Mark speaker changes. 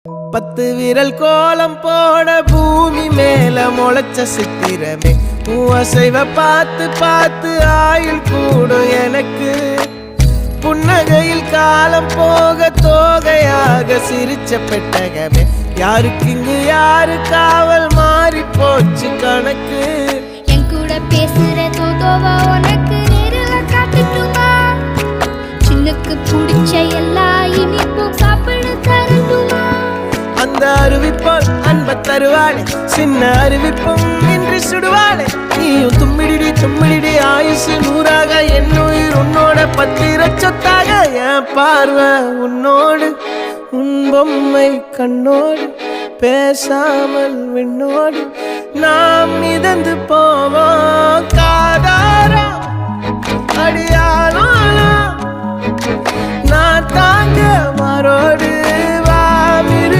Speaker 1: 10 விரல் கோலம் போட பூமி மேல முளைச்ச சித்திரமே அசைவ பார்த்து பார்த்து ஆயுள் கூடும் எனக்கு புன்னகையில் காலம் போக தோகையாக சிரிச்ச பெட்டகமே யாருக்கு இங்கு யாரு காவல் மாறி போச்சு கணக்கு
Speaker 2: என் கூட பேசுற தோதோவா உனக்கு நேரில் காட்டுட்டுமா சின்னக்கு பிடிச்ச எல்லா இனிப்பும் சாப்பிட தரட்டுமா
Speaker 1: அந்த அறிவிப்போல் அன்ப தருவாளே சின்ன அறிவிப்பும் இன்று சுடுவாளே நீயும் தும்மிடி ஆயுசு 100ஆக என் உயிர் உன்னோட 10 சொத்தாக என் பார்வை உன்னோடு உன் பொம்மை கண்ணோடு பேசாமல் விண்ணோடு நாம் மிதந்து போவோம் காதாரா அடியானோ நான் தாங்க மாறோடு